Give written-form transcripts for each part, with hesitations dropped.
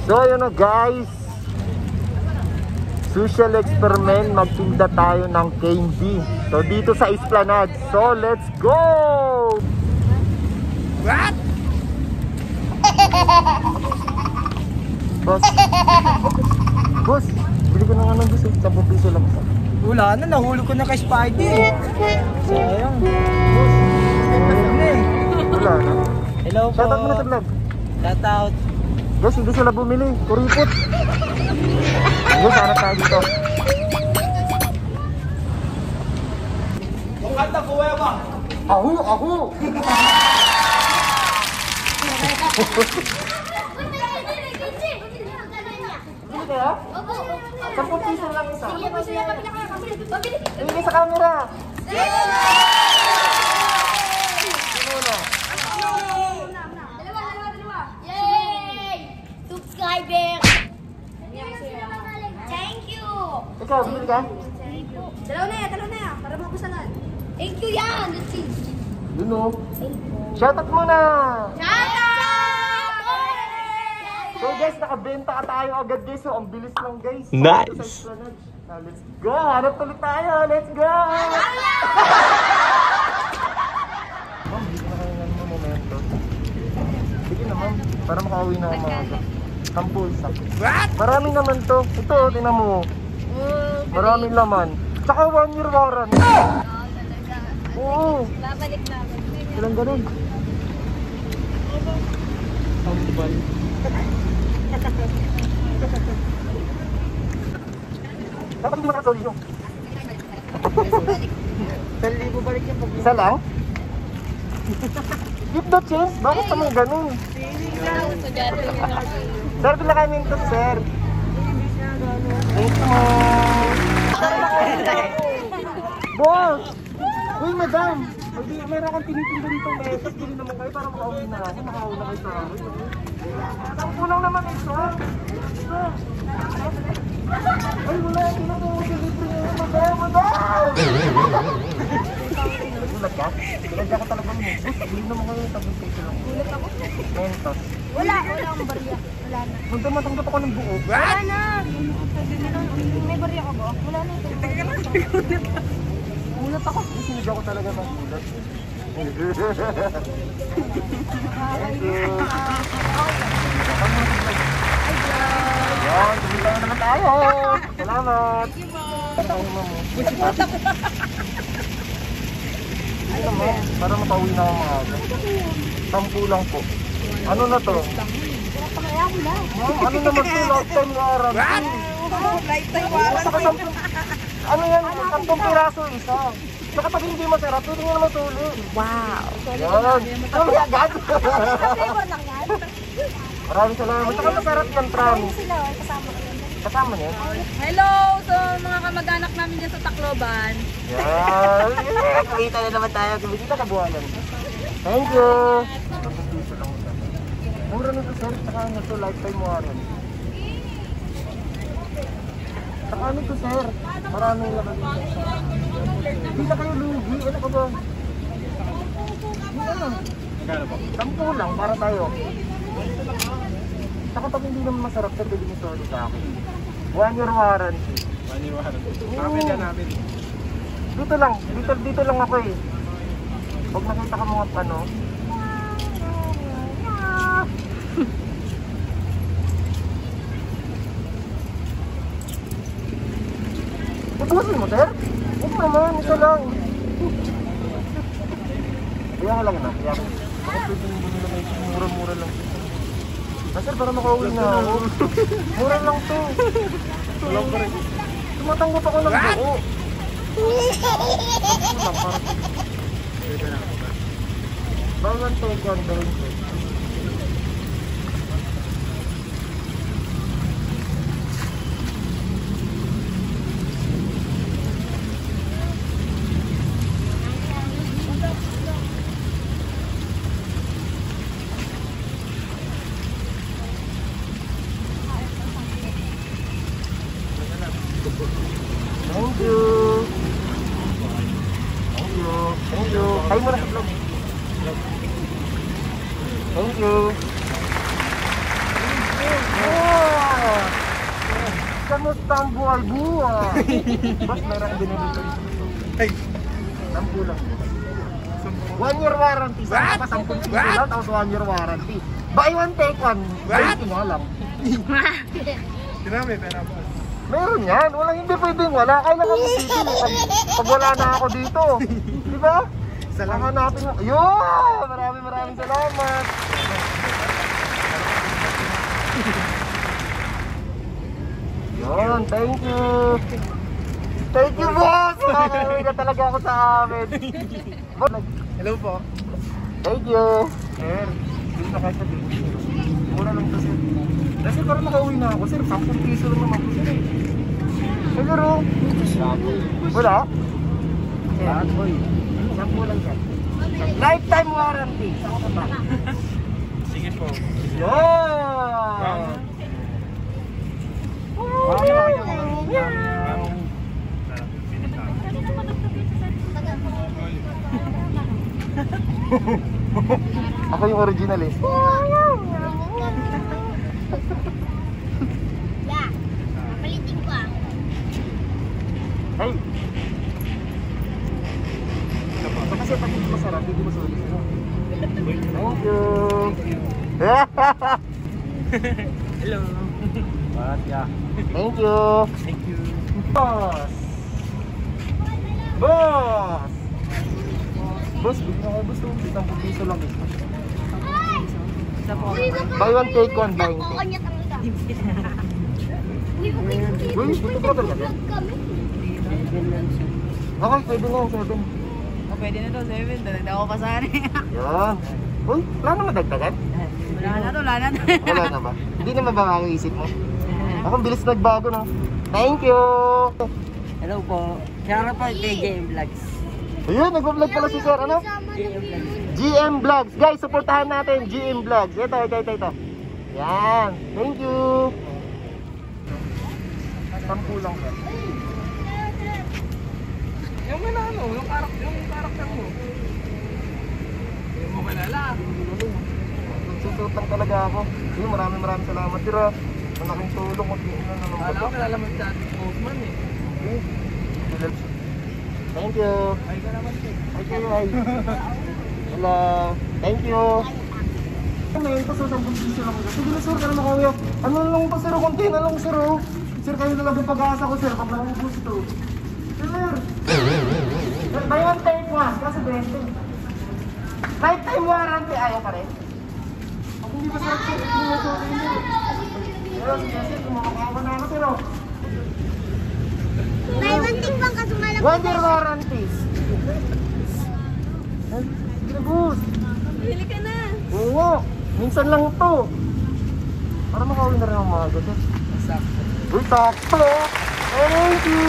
So yun na guys, social experiment, magtinda tayo ng candy. So dito sa Esplanade. So let's go! What? Boss, boss, bili ko ng anong gusto, 10 piso lang isa. Wala na, nahulog ko na kay Spidey. Sayang. Boss, wala na. hello po. Shoutout mo na sa vlog. Shoutout. Guys, hindi sila bumili. Kuripot. Guys, hanap tayo dito. Kanta ko ba? Ahu, ahu! Bili kaya? 10 piso lang isa. Bili sa camera. Subscriber! Thank you! Ikaw, bili ka? Dalaw na yan. Para makusalan. Thank you yan! Yun o. Shoutout muna! Shoutout! So guys, nakabenta ka tayo agad guys. So, ang bilis lang guys. Nice! Let's go! Hanap tuloy tayo! Let's go! Ma'am, dito na kayo ng momento. Sige na ma'am, para makauwi na ako mga sampul. What? Marami naman to. Ito, tinan mo. Maraming laman. Tsaka 1 year warranty. Oo. Babalik. Ilang ganun? Sampul. Dapat hindi makasoli yun. 1,000 balik yung pag- Isa lang? Keep the change? Bakit naman ganun? Sir, bila kayo mintos, sir. Thank you. Boss! Uy, madam! Meron akong tinitinda dito mesos. Bili naman kayo para makauwi na ako. Makauwi na kayo sa akin. Ang kulang naman ito. Ay, wala. Hindi na po delivery ngayon. Madam! Gulat ka? Gulat ka talaga mo. Bili naman kayo. Tapos kayo lang. Gulat ako. Mentos. Wala akong barya. Wala na. Nung matanggap ako ng buo. Wala na. May barya ka ba? Wala na. Gulat ako. Hindi ako talaga ng gulat. Thank you. Ayan, tumita na naman tayo. Salamat. Ano mo? Para mapauwi na ako mga aga. 10 lang po. Ano na to? Ano naman to? Lifetime warranty. Lifetime warranty. Ano yan? 10 piraso isa. So kapag hindi masarap, pwede nyo naman tuli. Wow! Yan! Tuli agad! Flavor lang yan. Maraming salamat. Saka masarap yan, promise. Kasama niya? Hello sa mga kamag-anak namin dyan sa Tacloban. Yan! Kita na naman tayo. Kumikita ka buwanan. Thank you! Piso lang ito. Mura na ito, sir. Saka ano ito, lifetime warranty. Saka ano ito, sir? Maraming laman dito. Hindi na kayo lugi. Ano ka ba? Kano po? 10 lang para tayo. Saka pag hindi naman masarap, sir, pwede nyo solo sa akin. 1 year warranty. 1 year warranty. Kapit yan natin. Dito lang ako eh. Pag nakita ka mga ano. Ubusin mo, sir? Huwag naman, isa lang. Kaya ka lang na. Bakit pwede yung bumili na may mura-mura lang. Sir, para makauwi na ako. Mura lang to. Walang pa rin. Tumatanggap ako ng buo. Bawal to, gandawin ko. Thank you. Thank you. Kayo muna sa vlog. Thank you. Oh. Kamusta ang buhay-buhay? Boss, meron akong binili ko dito. Ay, 10 lang. 1 year warranty. Saan pa 10 piso lang, tapos 1 year warranty. Buy one, take one. What? Nga lang. tinami, pera boss. Meron yan. Walang hindi pwedeng wala. Kailangan mo dito. Pag wala na ako dito. Di ba? Salamat. Hanapin mo. Yun! Maraming salamat. Yun, thank you. Thank you, boss! Makakauwi na talaga ako sa amin. Hello po. Thank you. Sir, dito na kayo sa dito. Mura lang to, sir. Kasi para makauwi na ako, sir. 10 piso lang naman ko, sir. Sir, oh. Wala? Sir, boy. 10 lang, sir. Lifetime warranty. Saan ka ba? Sige po. Yan! Ako yung original eh. Yeah. Palitin ko ah. Hey! Kasi pag hindi masarap, hindi mo sulit. Thank you! Hello. Thank you! Thank you. Boss! Boss! Boss, bigyan ako boss. 10 piso lang ito. Buy one, take one, buy one, take. Kanya talaga. Uy, buto ko talaga. Okay, pwede na yung 7. Oh, pwede na to, 7. Dala ako pa sana. Yan. Uy, wala na madagdagan? Wala na to, wala na to. Wala na ba? Hindi na mabangang isip mo? Ako bilis nagbago no. Thank you! Hello po. Shout out po kay JM Vlogs. Ayun, nag-vlog pala si sir. Ano? JM Vlogs. GM Vlogs. Guys, supportahan natin GM Vlogs. Ito. Yan. Thank you. 10 lang sir. Yung ano, yung karakter mo. Yung mo kilala. Nagsusot lang talaga ako. Ayun, maraming salamat sir. Malaking tulong at yun na naman. Kala ko kilala mo si Dad Postman eh. Thank you. Ay ka naman eh. Thank you. Hello. Thank you. Ngayon pa sa 10 piso lang. Sige na sir, ka na makauwi. Ano lang pa sir, konti na lang sir. Sir, kayo na lang yung pag-asa ko sir. Pag naubos ito. Sir. Buy one, take one. Kasi 20. Lifetime warranty. Ayaw ka rin. Pag hindi ba sir, hindi mo ito rin. Sige sir, kumakawa na ako sir. May one thing bang kasumalap? 1 year warranty. Good. Bili ka na. Oo, minsan lang to. Para makauwi na rin ang mga gato. Sakto. Uy, takto! Thank you!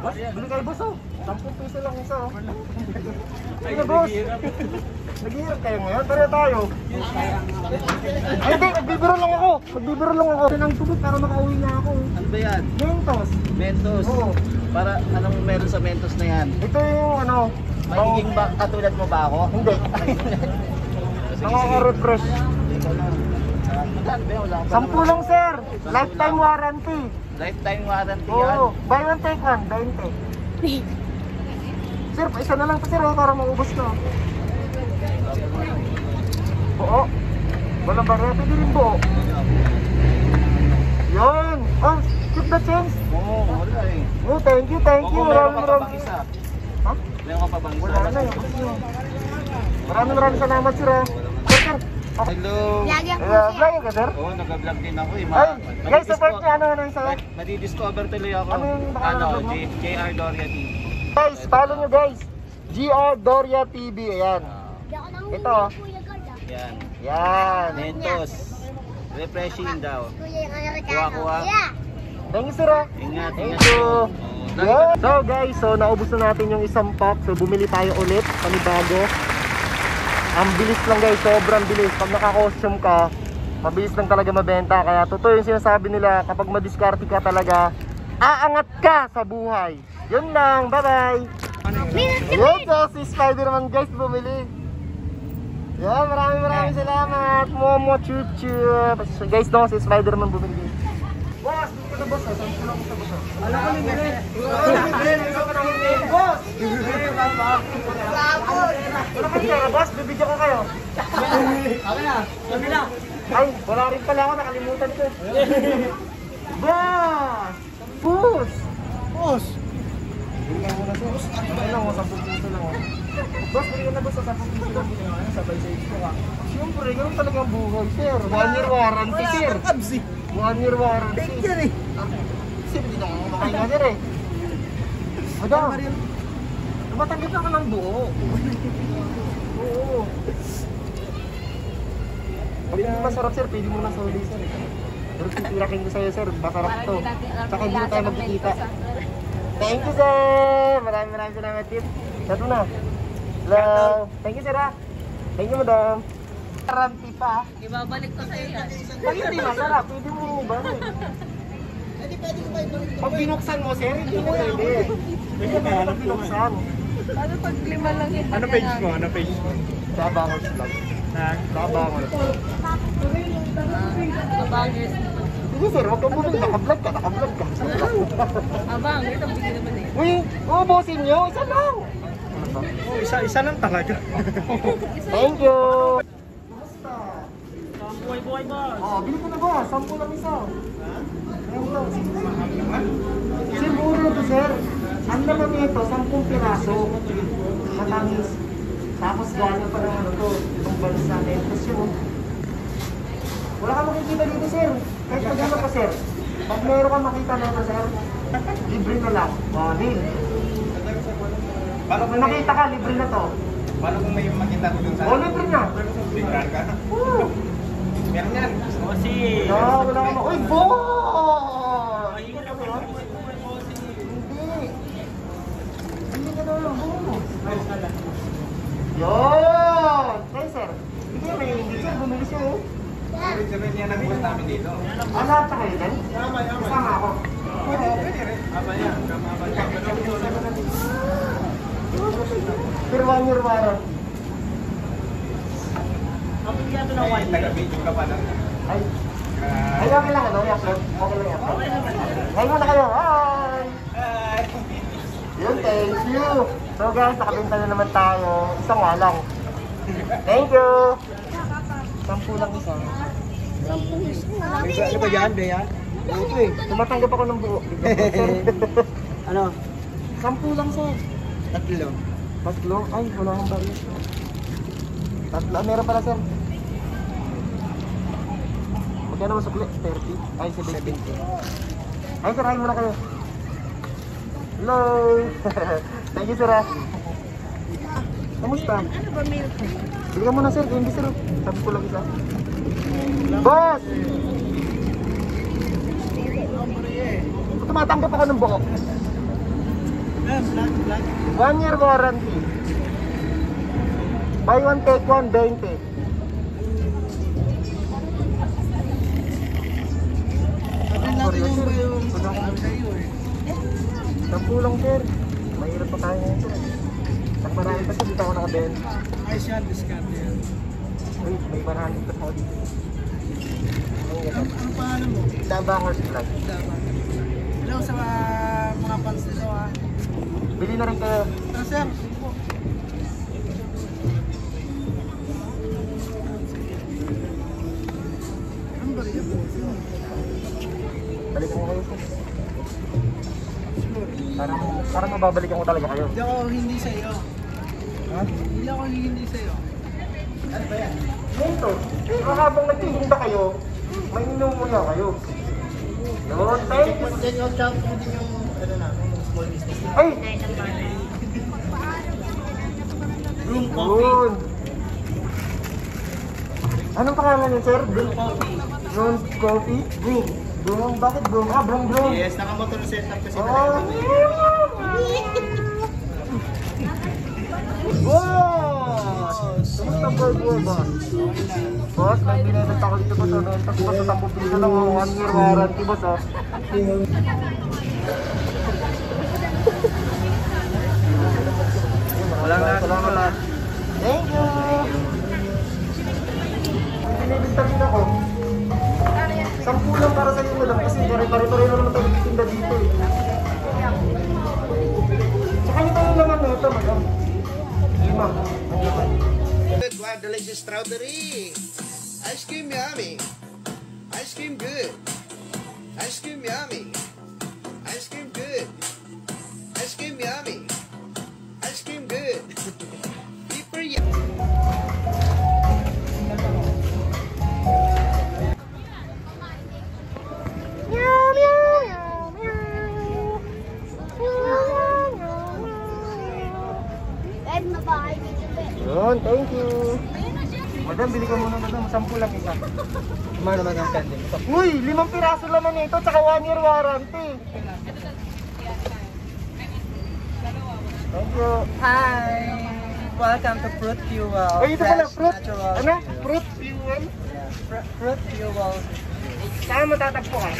Boss, bili kayo boss oh. 10 piso lang isa oh. Ay na boss! Naghihirap kayo ngayon, pareho tayo. Ay hindi, nagbibiro lang ako. Ito ng tubig para makauwi na ako. Ano ba yan? Mentos. Mentos. Oo. Para anong meron sa Mentos na yan? Ito yung ano. Magiging ba katulad mo ba ako? Hindi. Nakaka-refresh. Magkano ba? Wala ka 10 lang sir. Lifetime warranty. Lifetime warranty yan. Oo. Buy one take one. 20. Sir, isa na lang pa sir para maubos na. Oo. Walang barya. Pwede rin po. Yun. Oh, keep the change. Oo, wala eh. Oh, thank you. Oo, meron ka pa bang Maraming. isa? Ha? Meron ka pa bang isa? Wala na yun. Maraming salamat sir. Sir. Hello. Lagi ako Vlogger ka sir? Oo, nag-vlog din ako eh. Ay, guys, support niya. Ano yung sa'yo? Madi-discover tuloy ako. Ano yung pangalan Ano, mo? JR Doria TV. Guys, follow nyo guys. GR Doria TV. Ayan. Ito. Kuya Gord ah. Yan. Yan. Mentos. Refreshing daw. Kuya yung Amerikano. Kuha-kuha. Kuya. Thank you sir. Ingat, Thank ingat. you. Oo. Yeah. So guys, naubos na natin yung isang pack. So bumili tayo ulit, panibago. Ang bilis lang guys, sobrang bilis. Pag naka-costume ka, mabilis lang talaga mabenta. Kaya totoo yung sinasabi nila, kapag madiskarte ka talaga, aangat ka sa buhay. Yun lang, bye-bye. Ayun, so si Spider-Man guys bumili. Yeah, maraming salamat. Momo chip chip. Guys, no, si Spider-Man bumili. Boss, dito na boss. Saan ko lang sa boss? Alam ko libre. Boss! Wala kayo pera, boss? Bibigyan ko kayo. Okay na. Sabi na. Ay, wala rin pala ako. Nakalimutan ko. Boss! Boss! Boss. Bigyan ko na siya. Ano lang, 10 piso lang. Boss, bigyan na boss sa 10 piso lang. Sabay sa expo ka. Siyempre, ganun talaga ang buhay, sir. 1 year warranty, sir. 1 year warranty. Take yan eh. Sir, hindi na ako kumakain nga, sir eh. Madam, matanggap ako ng buo. Oo. Pag hindi masarap, sir, pwede mo na sa uli, sir. Pero titirakin ko sa'yo, sir. Masarap to. Tsaka hindi na tayo magkikita. Thank you, sir! Maraming salamat, tip. Sato na. Hello. Thank you, sir, ha. Thank you, madam. Garanti pa. Ibabalik ko sa'yo yan. Pag hindi masarap, pwede mo ba? Pag binuksan mo, sir, hindi mo pwede. Pwede mo pag binuksan. Ano pag 5 lang yun? Ano page mo? Ano page mo? Babangos lang. Babangos. Abangers. Sige, sir, huwag kang bumili. Naka-vlog ka. Abangers, ang bigyan naman eh. Uy, ubusin nyo. Isa lang. Oh, isa lang talaga. Thank you. Buhay-buhay boss. Oh, bili ko na ba? 10 lang isa. Sir, mura to, sir. Ang naman nito, 10 piraso. Matamis. Tapos gano'n pa ng ano to, itong bansa na ito, sir. Wala kang makikita dito, sir. Kahit pag ano pa, sir. Pag meron kang makita na ito, sir, libre na lang. Oh, deal. Pag nakita ka, libre na to. Paano kung may makita ko dun sa... Oh, libre na. Bigran ka? Oo. Meron yan. Bossy! No, wala kang uy, boss! Ayun na po. Hindi. Hindi ka daw lang, boss. Yun! Hey, sir. Hindi, may hindi, sir. Bumili siya, oh. Rin yan ang boss namin dito. Ah, lahat na kayo din? Kasama ako. Oo, pwede rin. Aba yan. Pero 1 year warranty. Ay, taga-video ka pa lang. Ay, ay, okay lang, ano? I-upload? Okay lang i-upload? Ngayon muna kayo. Hi! Hi! Yun, thank you. So guys, nakabenta na naman tayo. Isang nga lang. Thank you. 10 lang isa. Ano ba yan, Bea? Ito eh. Tumatanggap ako ng buo. Ano? 10 lang, sir. 3. 3? Ay, wala akong baril. 3. Ah, meron pala, sir. Magkano masukli? 30? Ay, 70. Ay, sir, hain muna kayo. Hello! Thank you, sir, ha. Kamusta? Ano ba milk? Bigyan mo na, sir. Hindi, sir. 10 lang isa. Boss! Tumatanggap ako ng buo. 1 year warranty. Buy one, take one, 20. Sabi natin yung ba yung sabi sa'yo eh. 10 lang, sir. Mahirap pa tayo ngayon, sir. Pag marami pa siya, dito ako nakabenta. Ayos yan, discount yan. Uy, may marami pa ako dito. Ano pangalan mo? Dabangers Vlog. Hello sa mga fans nito ha. Bili na rin kayo. Ah, sir. Sige po. Ano ba rin po? Balikan ko kayo, sir. Parang mababalikan ko talaga kayo. Hindi ako hindi sa iyo. Ha? Hindi ako hindi sa iyo. Ano ba yan? Ito, habang nagtitinda kayo, may inumuya kayo. Yun, thank you. Check out shop mo din yung ano na, small business. Ay! Room Yun! Anong pangalan niyo, sir? coffee. Brown coffee? Broom. Broom? Bakit broom? Ah, broom broom. Yes, naka-motor setup kasi Oh! Boss! Kamusta burger, boss? Boss, may binibenta ko dito po sa rentas. Boss, sa 10 piso lang, 1 year warranty, boss, oh. Salamat. Thank you! Bibili binibinta din ako. Ano yan? 10 lang para sa iyo, madam. Kasi pare-pare na naman tayo tinda dito eh. Tsaka nito yung laman na ito, madam. 5 ang laman. Good, wow, delicious strawberry. Ice cream yummy. Ice cream good. Ice cream yummy. Ice cream good. Ice cream yummy. Ice cream good. Super yummy. Guys, mabahay dito. Yun, thank you. Madam, bili ka muna, madam. 10 lang isa. Kumano naman ang pwede. Uy, 5 piraso laman ito, tsaka 1 year warranty. Thank you. Hi! Welcome to Fruit Fuel. Ay, ito pala, Fresh, fruit. natural. Ano? Fruit fuel. Yeah, Fruit Fuel. Saan matatagpo ka?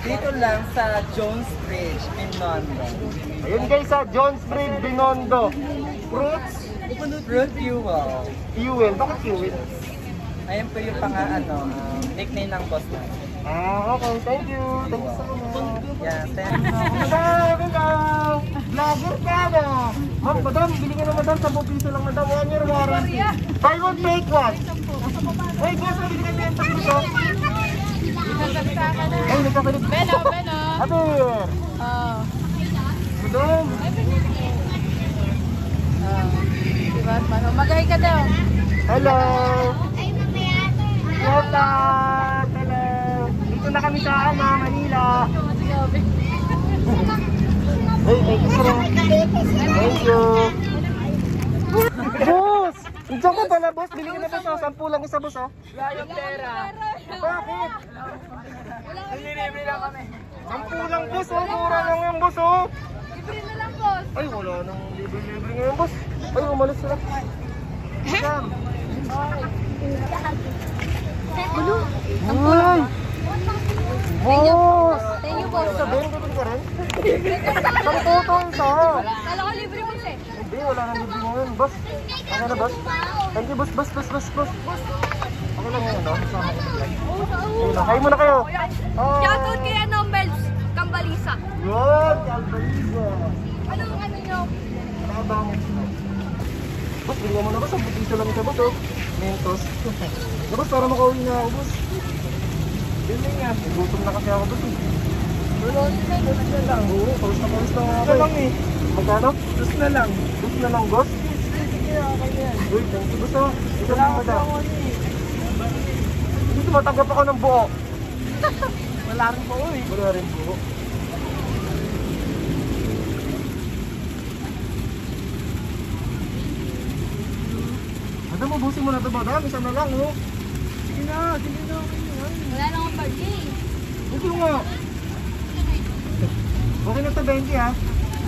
Dito lang sa Jones Bridge, Binondo. Ayun guys, sa Jones Bridge, Binondo. Fruits Fruit Fuel. fuel. Bakit fuel? Ayan po yung nickname ng boss na. Ah, okay. Thank you. Thank you so much. Yeah, thank you. Madam, madam. Vlogger ka na. Ma'am, madam, bili ka na madam. 10 piso lang madam. 1 year warranty. Buy one, take one. Uy, boss, bili ka na yung piso. Ay, nagkakalit. Beno, Beno. Aber. Oh. Madam. Diba, Mano? Magahay ka daw. Hello. Hello. Hello. Dito na kami sa Manila. Hey, thank you, sir. Thank you. Boss! Diyan ka pala, boss. Bili ka na boss. 10 lang isa, boss. Oh. Yung pera. Bakit? Nililibre lang kami. 10 lang, boss. Oh. Mura lang yung boss. Oh. Libre na lang, boss. Ay, wala nang libre-libre ngayon, boss. Ay, umalis sila. Madam. Uy! Boss! Thank you, boss. Sabihin ko din ka rin? Ang totoo isa. Kala ko libre, boss eh. Hindi, wala nang libre ngayon. Boss, okay na boss? Thank you, boss. Okay lang ngayon, no? Kasama ko sa vlog. Ayun na, kain muna kayo. Shoutout kay Nombels Kambalisa. Yun, Calvariza. Anong ano nyo? Nakabangit sila. Boss, bigyan mo na boss. 10 piso lang isa, boss, oh. Mentos. Boss, para makauwi na ako, boss. Yun nga. Gutom na kasi ako, boss, eh. Wala na lang. Oo, pawis na ako. Ito lang eh. Magkano? Just na lang. Boss na lang, boss. Sige, okay yan. Uy, thank you, boss, oh. Ito Wala lang, ako madam. eh. Hindi tumatanggap ako ng buo. Wala rin po eh. Wala rin buo. Madam, ubusin mo na ito, madam. Isa na lang, oh. Sige na. Wala nang ang birthday. Ito nga. Okay na ito, 20, ha?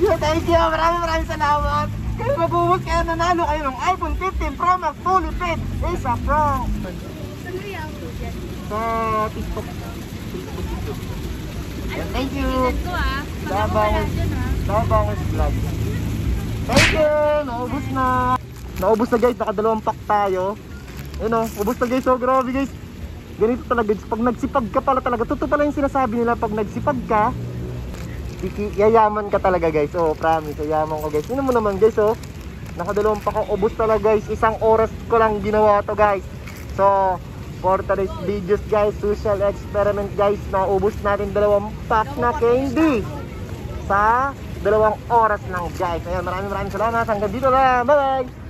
Yeah, thank you. Maraming salamat. Kayo mabuhos kayo, nanalo kayo ng iPhone 15 Pro Max fully paid. Isa Pro. Sa TikTok. Yeah, thank you. Ito ah. Sabang vlog. Thank you. Naubos na. Naubos na guys. Naka2 pack tayo. Ayun o. Ubos na guys. So grabe guys. Ganito talaga. Pag nagsipag ka pala talaga. Totoo pala yung sinasabi nila. Pag nagsipag ka, yayaman ka talaga guys. Oh, promise. Yayaman ko guys. Yun mo naman guys. Oh. Naka2 pack ako. Ubos talaga guys. 1 oras ko lang ginawa to guys. So, for today's videos guys, social experiment guys, naubos natin 2 pack na candy sa 2 oras lang guys. Ayan, maraming salamat. Hanggang dito lang. Bye bye!